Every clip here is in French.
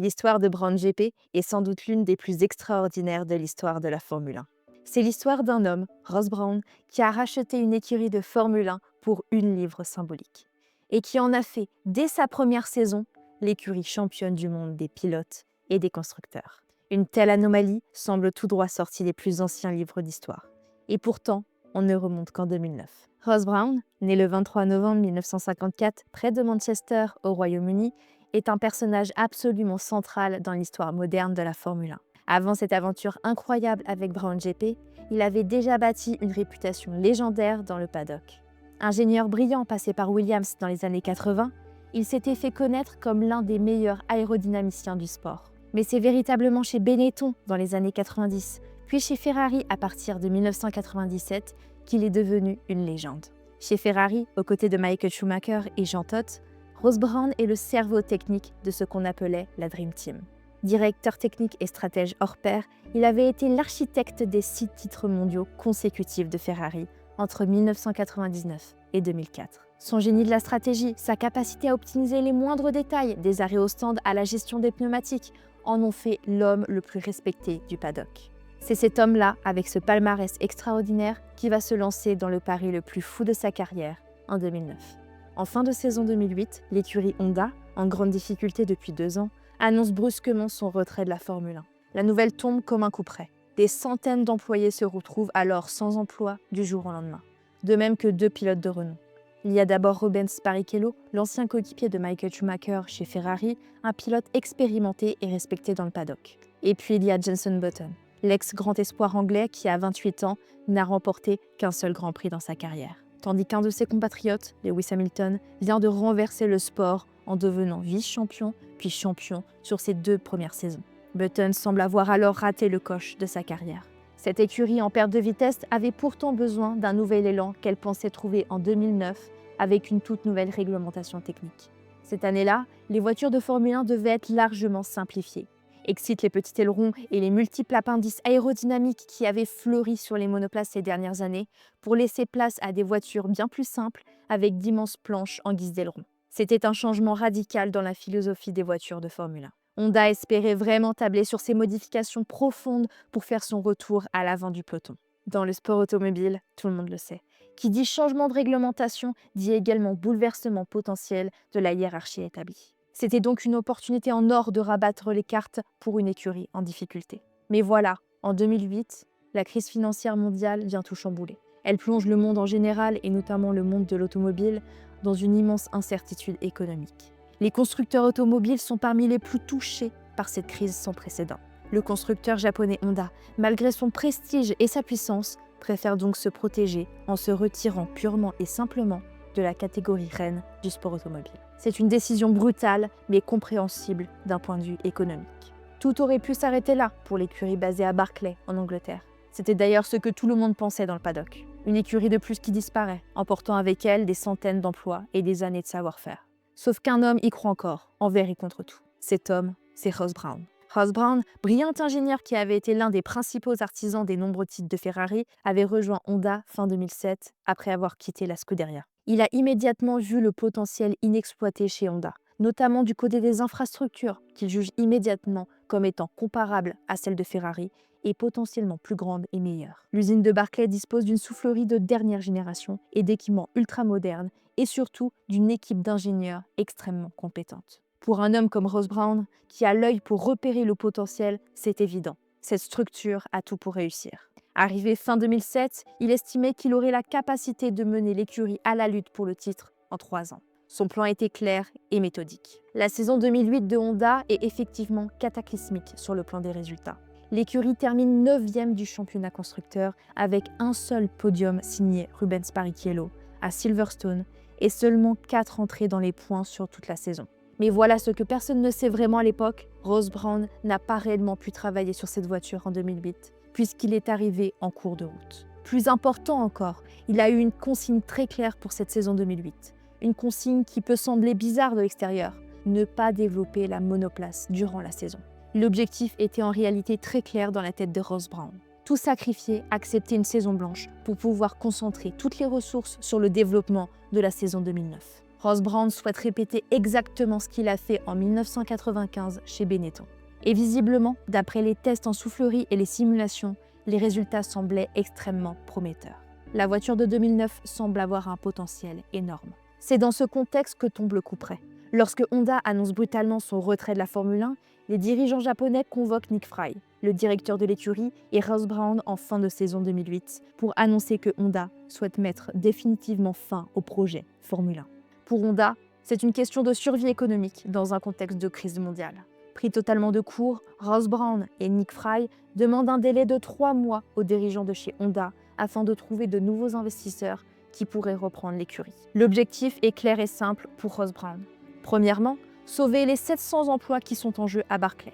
L'histoire de Brown GP est sans doute l'une des plus extraordinaires de l'histoire de la Formule 1. C'est l'histoire d'un homme, Ross Brown, qui a racheté une écurie de Formule 1 pour une livre symbolique. Et qui en a fait, dès sa première saison, l'écurie championne du monde des pilotes et des constructeurs. Une telle anomalie semble tout droit sortie des plus anciens livres d'histoire. Et pourtant, on ne remonte qu'en 2009. Ross Brown, né le 23 novembre 1954 près de Manchester, au Royaume-Uni, est un personnage absolument central dans l'histoire moderne de la Formule 1. Avant cette aventure incroyable avec Brown GP, il avait déjà bâti une réputation légendaire dans le paddock. Ingénieur brillant passé par Williams dans les années 80, il s'était fait connaître comme l'un des meilleurs aérodynamiciens du sport. Mais c'est véritablement chez Benetton dans les années 90, puis chez Ferrari à partir de 1997, qu'il est devenu une légende. Chez Ferrari, aux côtés de Michael Schumacher et Jean Todt, Ross Brown est le cerveau technique de ce qu'on appelait la Dream Team. Directeur technique et stratège hors pair, il avait été l'architecte des 6 titres mondiaux consécutifs de Ferrari entre 1999 et 2004. Son génie de la stratégie, sa capacité à optimiser les moindres détails, des arrêts au stand à la gestion des pneumatiques, en ont fait l'homme le plus respecté du paddock. C'est cet homme-là, avec ce palmarès extraordinaire, qui va se lancer dans le pari le plus fou de sa carrière en 2009. En fin de saison 2008, l'écurie Honda, en grande difficulté depuis 2 ans, annonce brusquement son retrait de la Formule 1. La nouvelle tombe comme un coup près. Des centaines d'employés se retrouvent alors sans emploi du jour au lendemain. De même que 2 pilotes de renom. Il y a d'abord Rubens Barrichello, l'ancien coéquipier de Michael Schumacher chez Ferrari, un pilote expérimenté et respecté dans le paddock. Et puis il y a Jenson Button, l'ex-grand espoir anglais qui, à 28 ans, n'a remporté qu'un seul Grand Prix dans sa carrière. Tandis qu'un de ses compatriotes, Lewis Hamilton, vient de renverser le sport en devenant vice-champion, puis champion sur ses 2 premières saisons. Button semble avoir alors raté le coche de sa carrière. Cette écurie en perte de vitesse avait pourtant besoin d'un nouvel élan qu'elle pensait trouver en 2009 avec une toute nouvelle réglementation technique. Cette année-là, les voitures de Formule 1 devaient être largement simplifiées. Excite les petits ailerons et les multiples appendices aérodynamiques qui avaient fleuri sur les monoplaces ces dernières années pour laisser place à des voitures bien plus simples avec d'immenses planches en guise d'ailerons. C'était un changement radical dans la philosophie des voitures de Formule 1. Honda espérait vraiment tabler sur ces modifications profondes pour faire son retour à l'avant du peloton. Dans le sport automobile, tout le monde le sait. Qui dit changement de réglementation dit également bouleversement potentiel de la hiérarchie établie. C'était donc une opportunité en or de rabattre les cartes pour une écurie en difficulté. Mais voilà, en 2008, la crise financière mondiale vient tout chambouler. Elle plonge le monde en général, et notamment le monde de l'automobile, dans une immense incertitude économique. Les constructeurs automobiles sont parmi les plus touchés par cette crise sans précédent. Le constructeur japonais Honda, malgré son prestige et sa puissance, préfère donc se protéger en se retirant purement et simplement de la catégorie reine du sport automobile. C'est une décision brutale, mais compréhensible d'un point de vue économique. Tout aurait pu s'arrêter là pour l'écurie basée à Barclay, en Angleterre. C'était d'ailleurs ce que tout le monde pensait dans le paddock. Une écurie de plus qui disparaît, emportant avec elle des centaines d'emplois et des années de savoir-faire. Sauf qu'un homme y croit encore, envers et contre tout. Cet homme, c'est Ross Brown. Ross Brown, brillant ingénieur qui avait été l'un des principaux artisans des nombreux titres de Ferrari, avait rejoint Honda fin 2007 après avoir quitté la Scuderia. Il a immédiatement vu le potentiel inexploité chez Honda, notamment du côté des infrastructures, qu'il juge immédiatement comme étant comparables à celles de Ferrari et potentiellement plus grandes et meilleures. L'usine de Barclay dispose d'une soufflerie de dernière génération et d'équipements ultra-modernes et surtout d'une équipe d'ingénieurs extrêmement compétente. Pour un homme comme Ross Brown, qui a l'œil pour repérer le potentiel, c'est évident. Cette structure a tout pour réussir. Arrivé fin 2007, il estimait qu'il aurait la capacité de mener l'écurie à la lutte pour le titre en 3 ans. Son plan était clair et méthodique. La saison 2008 de Honda est effectivement cataclysmique sur le plan des résultats. L'écurie termine 9e du championnat constructeur avec un seul podium signé Rubens Barrichello à Silverstone et seulement 4 entrées dans les points sur toute la saison. Mais voilà ce que personne ne sait vraiment à l'époque, Ross Brown n'a pas réellement pu travailler sur cette voiture en 2008, puisqu'il est arrivé en cours de route. Plus important encore, il a eu une consigne très claire pour cette saison 2008. Une consigne qui peut sembler bizarre de l'extérieur, ne pas développer la monoplace durant la saison. L'objectif était en réalité très clair dans la tête de Ross Brown. Tout sacrifier, accepter une saison blanche pour pouvoir concentrer toutes les ressources sur le développement de la saison 2009. Ross Brown souhaite répéter exactement ce qu'il a fait en 1995 chez Benetton. Et visiblement, d'après les tests en soufflerie et les simulations, les résultats semblaient extrêmement prometteurs. La voiture de 2009 semble avoir un potentiel énorme. C'est dans ce contexte que tombe le coup près. Lorsque Honda annonce brutalement son retrait de la Formule 1, les dirigeants japonais convoquent Nick Fry, le directeur de l'écurie, et Ross Brown en fin de saison 2008 pour annoncer que Honda souhaite mettre définitivement fin au projet Formule 1. Pour Honda, c'est une question de survie économique dans un contexte de crise mondiale. Pris totalement de court, Ross Brown et Nick Fry demandent un délai de 3 mois aux dirigeants de chez Honda afin de trouver de nouveaux investisseurs qui pourraient reprendre l'écurie. L'objectif est clair et simple pour Ross Brown. Premièrement, sauver les 700 emplois qui sont en jeu à Barclay.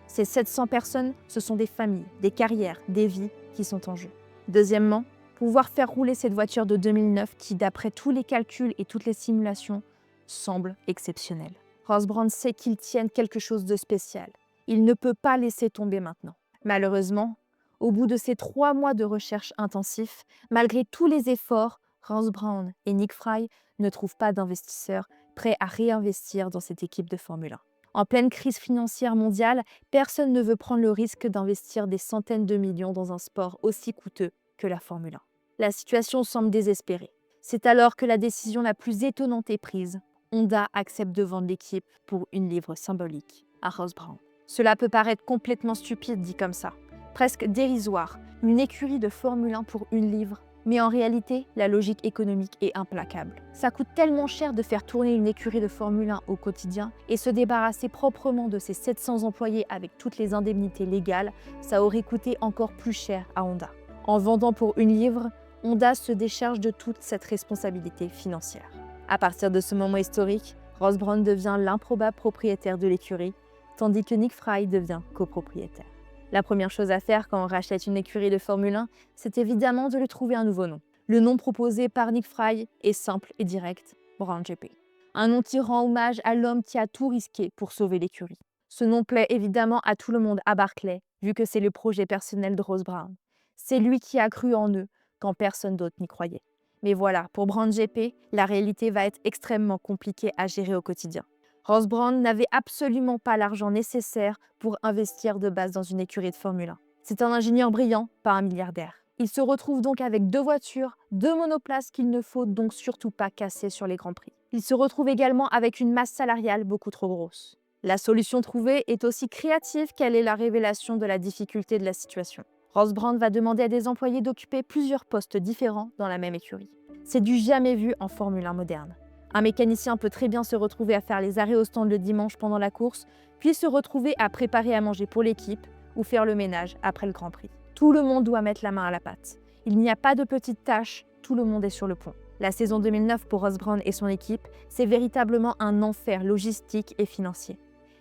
Ces 700 personnes, ce sont des familles, des carrières, des vies qui sont en jeu. Deuxièmement, pouvoir faire rouler cette voiture de 2009 qui, d'après tous les calculs et toutes les simulations, semble exceptionnelle. Ross Brown sait qu'ils tiennent quelque chose de spécial. Il ne peut pas laisser tomber maintenant. Malheureusement, au bout de ces 3 mois de recherche intensifs, malgré tous les efforts, Ross Brown et Nick Fry ne trouvent pas d'investisseurs prêts à réinvestir dans cette équipe de Formule 1. En pleine crise financière mondiale, personne ne veut prendre le risque d'investir des centaines de millions dans un sport aussi coûteux que la Formule 1. La situation semble désespérée. C'est alors que la décision la plus étonnante est prise. Honda accepte de vendre l'équipe pour une livre symbolique à Ross Brown. Cela peut paraître complètement stupide dit comme ça, presque dérisoire, une écurie de Formule 1 pour une livre. Mais en réalité, la logique économique est implacable. Ça coûte tellement cher de faire tourner une écurie de Formule 1 au quotidien et se débarrasser proprement de ses 700 employés avec toutes les indemnités légales, ça aurait coûté encore plus cher à Honda. En vendant pour une livre, Honda se décharge de toute cette responsabilité financière. À partir de ce moment historique, Ross Brown devient l'improbable propriétaire de l'écurie, tandis que Nick Fry devient copropriétaire. La première chose à faire quand on rachète une écurie de Formule 1, c'est évidemment de lui trouver un nouveau nom. Le nom proposé par Nick Fry est simple et direct, Brown GP. Un nom qui rend hommage à l'homme qui a tout risqué pour sauver l'écurie. Ce nom plaît évidemment à tout le monde à Barclay, vu que c'est le projet personnel de Ross Brown. C'est lui qui a cru en eux quand personne d'autre n'y croyait. Mais voilà, pour Brown GP, la réalité va être extrêmement compliquée à gérer au quotidien. Ross Brown n'avait absolument pas l'argent nécessaire pour investir de base dans une écurie de Formule 1. C'est un ingénieur brillant, pas un milliardaire. Il se retrouve donc avec 2 voitures, 2 monoplaces qu'il ne faut donc surtout pas casser sur les Grands Prix. Il se retrouve également avec une masse salariale beaucoup trop grosse. La solution trouvée est aussi créative qu'elle est la révélation de la difficulté de la situation. Ross Brown va demander à des employés d'occuper plusieurs postes différents dans la même écurie. C'est du jamais vu en Formule 1 moderne. Un mécanicien peut très bien se retrouver à faire les arrêts au stand le dimanche pendant la course, puis se retrouver à préparer à manger pour l'équipe ou faire le ménage après le Grand Prix. Tout le monde doit mettre la main à la pâte. Il n'y a pas de petites tâches, tout le monde est sur le pont. La saison 2009 pour Ross Brown et son équipe, c'est véritablement un enfer logistique et financier.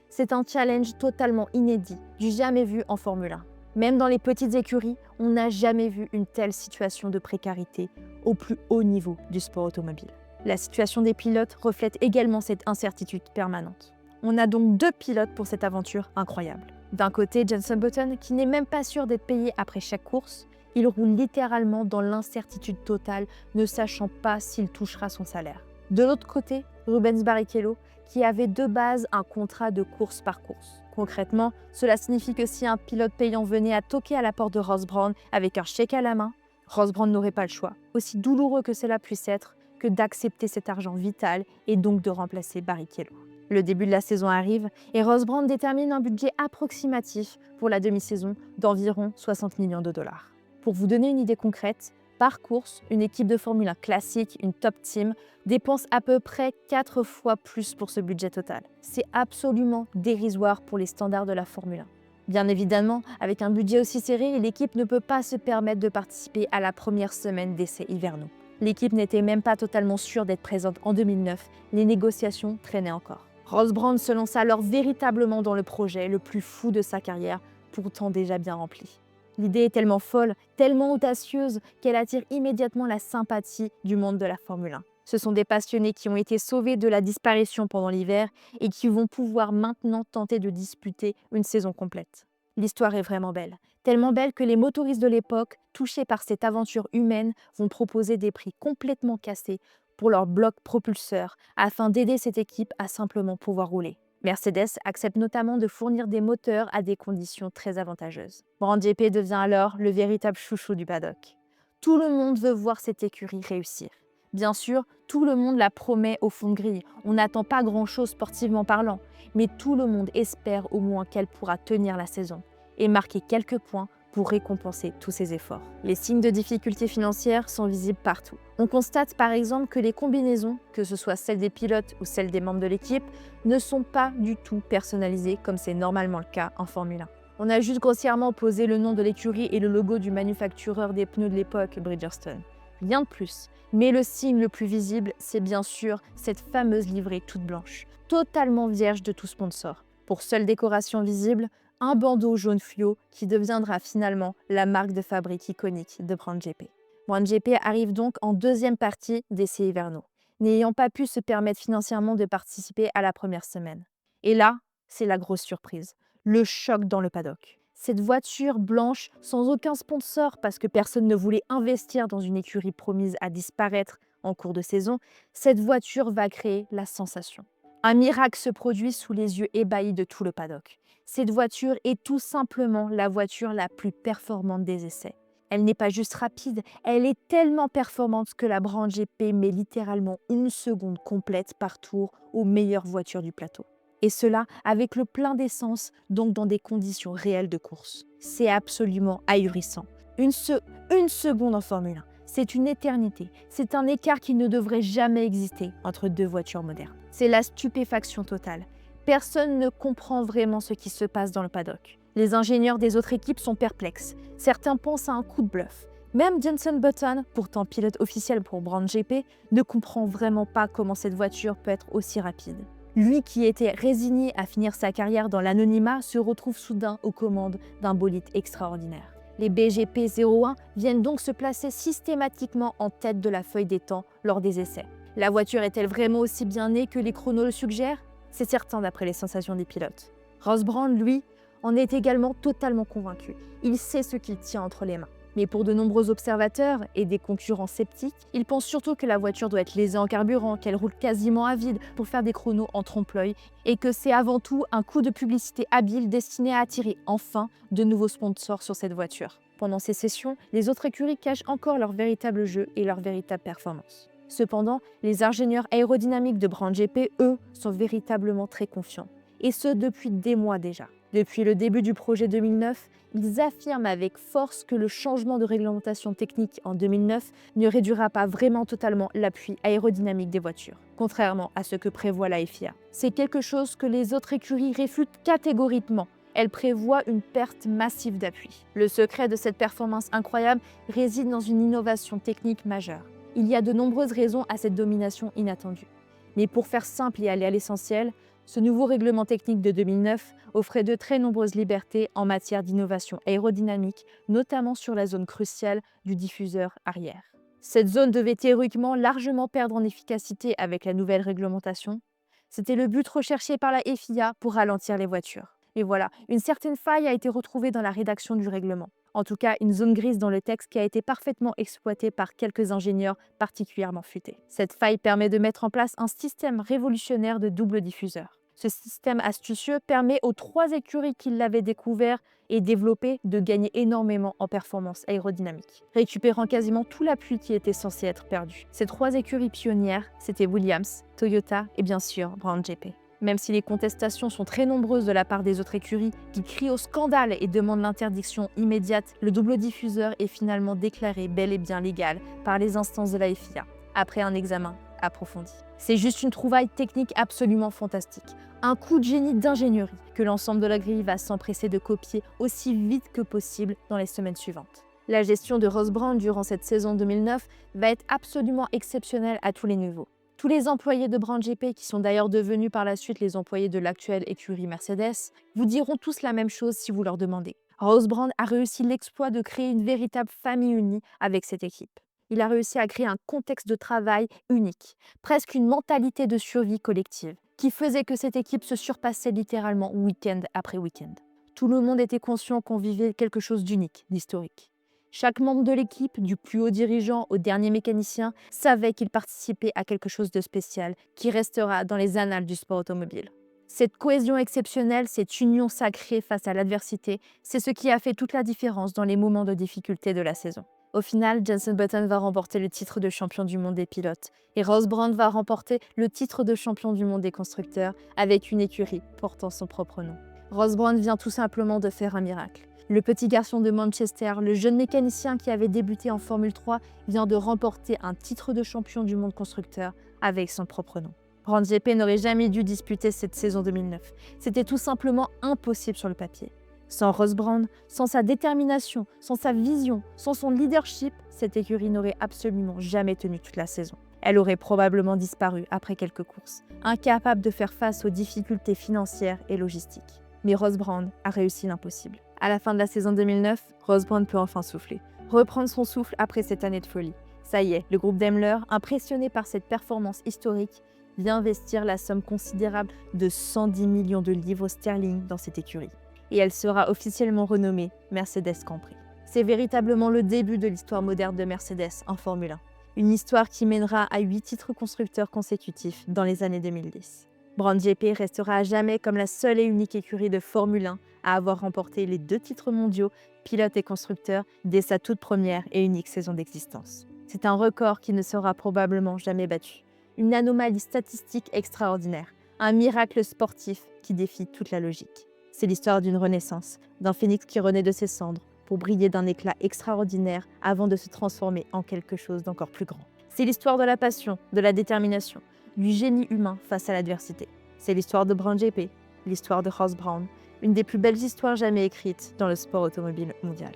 C'est un challenge totalement inédit, du jamais vu en Formule 1. Même dans les petites écuries, on n'a jamais vu une telle situation de précarité au plus haut niveau du sport automobile. La situation des pilotes reflète également cette incertitude permanente. On a donc 2 pilotes pour cette aventure incroyable. D'un côté, Jenson Button, qui n'est même pas sûr d'être payé après chaque course, il roule littéralement dans l'incertitude totale, ne sachant pas s'il touchera son salaire. De l'autre côté, Rubens Barrichello, qui avait de base un contrat de course par course. Concrètement, cela signifie que si un pilote payant venait à toquer à la porte de Ross Brown avec un chèque à la main, Ross Brown n'aurait pas le choix, aussi douloureux que cela puisse être, que d'accepter cet argent vital et donc de remplacer Barrichello. Le début de la saison arrive et Ross Brown détermine un budget approximatif pour la demi-saison d'environ 60 millions de dollars. Pour vous donner une idée concrète, par course, une équipe de Formule 1 classique, une top team, dépense à peu près 4 fois plus pour ce budget total. C'est absolument dérisoire pour les standards de la Formule 1. Bien évidemment, avec un budget aussi serré, l'équipe ne peut pas se permettre de participer à la première semaine d'essais hivernaux. L'équipe n'était même pas totalement sûre d'être présente en 2009, les négociations traînaient encore. Ross Brown se lance alors véritablement dans le projet le plus fou de sa carrière, pourtant déjà bien rempli. L'idée est tellement folle, tellement audacieuse, qu'elle attire immédiatement la sympathie du monde de la Formule 1. Ce sont des passionnés qui ont été sauvés de la disparition pendant l'hiver et qui vont pouvoir maintenant tenter de disputer une saison complète. L'histoire est vraiment belle, tellement belle que les motoristes de l'époque, touchés par cette aventure humaine, vont proposer des prix complètement cassés pour leur bloc propulseur afin d'aider cette équipe à simplement pouvoir rouler. Mercedes accepte notamment de fournir des moteurs à des conditions très avantageuses. Brown GP devient alors le véritable chouchou du paddock. Tout le monde veut voir cette écurie réussir. Bien sûr, tout le monde la promet au fond de grille. On n'attend pas grand-chose sportivement parlant, mais tout le monde espère au moins qu'elle pourra tenir la saison et marquer quelques points pour récompenser tous ses efforts. Les signes de difficultés financières sont visibles partout. On constate par exemple que les combinaisons, que ce soit celles des pilotes ou celles des membres de l'équipe, ne sont pas du tout personnalisées comme c'est normalement le cas en Formule 1. On a juste grossièrement posé le nom de l'écurie et le logo du manufactureur des pneus de l'époque, Bridgestone. Rien de plus. Mais le signe le plus visible, c'est bien sûr cette fameuse livrée toute blanche, totalement vierge de tout sponsor. Pour seule décoration visible, un bandeau jaune fluo qui deviendra finalement la marque de fabrique iconique de Brown GP. Brown GP arrive donc en deuxième partie d'essais hivernaux, n'ayant pas pu se permettre financièrement de participer à la première semaine. Et là, c'est la grosse surprise, le choc dans le paddock. Cette voiture blanche, sans aucun sponsor parce que personne ne voulait investir dans une écurie promise à disparaître en cours de saison, cette voiture va créer la sensation. Un miracle se produit sous les yeux ébahis de tout le paddock. Cette voiture est tout simplement la voiture la plus performante des essais. Elle n'est pas juste rapide, elle est tellement performante que la Brown GP met littéralement 1 seconde complète par tour aux meilleures voitures du plateau. Et cela avec le plein d'essence, donc dans des conditions réelles de course. C'est absolument ahurissant. Une seconde en Formule 1, c'est une éternité. C'est un écart qui ne devrait jamais exister entre deux voitures modernes. C'est la stupéfaction totale. Personne ne comprend vraiment ce qui se passe dans le paddock. Les ingénieurs des autres équipes sont perplexes. Certains pensent à un coup de bluff. Même Jenson Button, pourtant pilote officiel pour Brown GP, ne comprend vraiment pas comment cette voiture peut être aussi rapide. Lui qui était résigné à finir sa carrière dans l'anonymat se retrouve soudain aux commandes d'un bolide extraordinaire. Les BGP 01 viennent donc se placer systématiquement en tête de la feuille des temps lors des essais. La voiture est-elle vraiment aussi bien née que les chronos le suggèrent ? C'est certain d'après les sensations des pilotes. Ross Brawn, lui, en est également totalement convaincu. Il sait ce qu'il tient entre les mains. Mais pour de nombreux observateurs et des concurrents sceptiques, ils pensent surtout que la voiture doit être lésée en carburant, qu'elle roule quasiment à vide pour faire des chronos en trompe-l'œil et que c'est avant tout un coup de publicité habile destiné à attirer enfin de nouveaux sponsors sur cette voiture. Pendant ces sessions, les autres écuries cachent encore leur véritable jeu et leur véritable performance. Cependant, les ingénieurs aérodynamiques de Brown GP, eux, sont véritablement très confiants. Et ce, depuis des mois déjà. Depuis le début du projet 2009, ils affirment avec force que le changement de réglementation technique en 2009 ne réduira pas vraiment totalement l'appui aérodynamique des voitures, contrairement à ce que prévoit la FIA. C'est quelque chose que les autres écuries réfutent catégoriquement. Elles prévoient une perte massive d'appui. Le secret de cette performance incroyable réside dans une innovation technique majeure. Il y a de nombreuses raisons à cette domination inattendue. Mais pour faire simple et aller à l'essentiel, ce nouveau règlement technique de 2009 offrait de très nombreuses libertés en matière d'innovation aérodynamique, notamment sur la zone cruciale du diffuseur arrière. Cette zone devait théoriquement largement perdre en efficacité avec la nouvelle réglementation. C'était le but recherché par la FIA pour ralentir les voitures. Et voilà, une certaine faille a été retrouvée dans la rédaction du règlement. En tout cas, une zone grise dans le texte qui a été parfaitement exploitée par quelques ingénieurs particulièrement futés. Cette faille permet de mettre en place un système révolutionnaire de double diffuseur. Ce système astucieux permet aux 3 écuries qui l'avaient découvert et développé de gagner énormément en performance aérodynamique, récupérant quasiment tout l'appui qui était censé être perdu. Ces 3 écuries pionnières, c'était Williams, Toyota et bien sûr Brown GP. Même si les contestations sont très nombreuses de la part des autres écuries qui crient au scandale et demandent l'interdiction immédiate, le double diffuseur est finalement déclaré bel et bien légal par les instances de la FIA, après un examen approfondi. C'est juste une trouvaille technique absolument fantastique, un coup de génie d'ingénierie que l'ensemble de la grille va s'empresser de copier aussi vite que possible dans les semaines suivantes. La gestion de Ross Brawn durant cette saison 2009 va être absolument exceptionnelle à tous les niveaux. Tous les employés de Brown GP, qui sont d'ailleurs devenus par la suite les employés de l'actuelle écurie Mercedes, vous diront tous la même chose si vous leur demandez. Ross Brawn a réussi l'exploit de créer une véritable famille unie avec cette équipe. Il a réussi à créer un contexte de travail unique, presque une mentalité de survie collective, qui faisait que cette équipe se surpassait littéralement week-end après week-end. Tout le monde était conscient qu'on vivait quelque chose d'unique, d'historique. Chaque membre de l'équipe, du plus haut dirigeant au dernier mécanicien, savait qu'il participait à quelque chose de spécial qui restera dans les annales du sport automobile. Cette cohésion exceptionnelle, cette union sacrée face à l'adversité, c'est ce qui a fait toute la différence dans les moments de difficulté de la saison. Au final, Jenson Button va remporter le titre de champion du monde des pilotes et Ross Brawn va remporter le titre de champion du monde des constructeurs avec une écurie portant son propre nom. Ross Brawn vient tout simplement de faire un miracle. Le petit garçon de Manchester, le jeune mécanicien qui avait débuté en Formule 3, vient de remporter un titre de champion du monde constructeur avec son propre nom. Brown GP n'aurait jamais dû disputer cette saison 2009. C'était tout simplement impossible sur le papier. Sans Ross Brawn, sans sa détermination, sans sa vision, sans son leadership, cette écurie n'aurait absolument jamais tenu toute la saison. Elle aurait probablement disparu après quelques courses, incapable de faire face aux difficultés financières et logistiques. Mais Ross Brawn a réussi l'impossible. À la fin de la saison 2009, Ross Brawn peut enfin souffler, reprendre son souffle après cette année de folie. Ça y est, le groupe Daimler, impressionné par cette performance historique, vient investir la somme considérable de 110 millions de livres sterling dans cette écurie. Et elle sera officiellement renommée Mercedes Grand Prix. C'est véritablement le début de l'histoire moderne de Mercedes en Formule 1. Une histoire qui mènera à 8 titres constructeurs consécutifs dans les années 2010. Brown GP restera à jamais comme la seule et unique écurie de Formule 1 à avoir remporté les 2 titres mondiaux, pilote et constructeur, dès sa toute première et unique saison d'existence. C'est un record qui ne sera probablement jamais battu. Une anomalie statistique extraordinaire, un miracle sportif qui défie toute la logique. C'est l'histoire d'une renaissance, d'un phénix qui renaît de ses cendres pour briller d'un éclat extraordinaire avant de se transformer en quelque chose d'encore plus grand. C'est l'histoire de la passion, de la détermination, du génie humain face à l'adversité. C'est l'histoire de Brown GP, l'histoire de Ross Brawn, une des plus belles histoires jamais écrites dans le sport automobile mondial.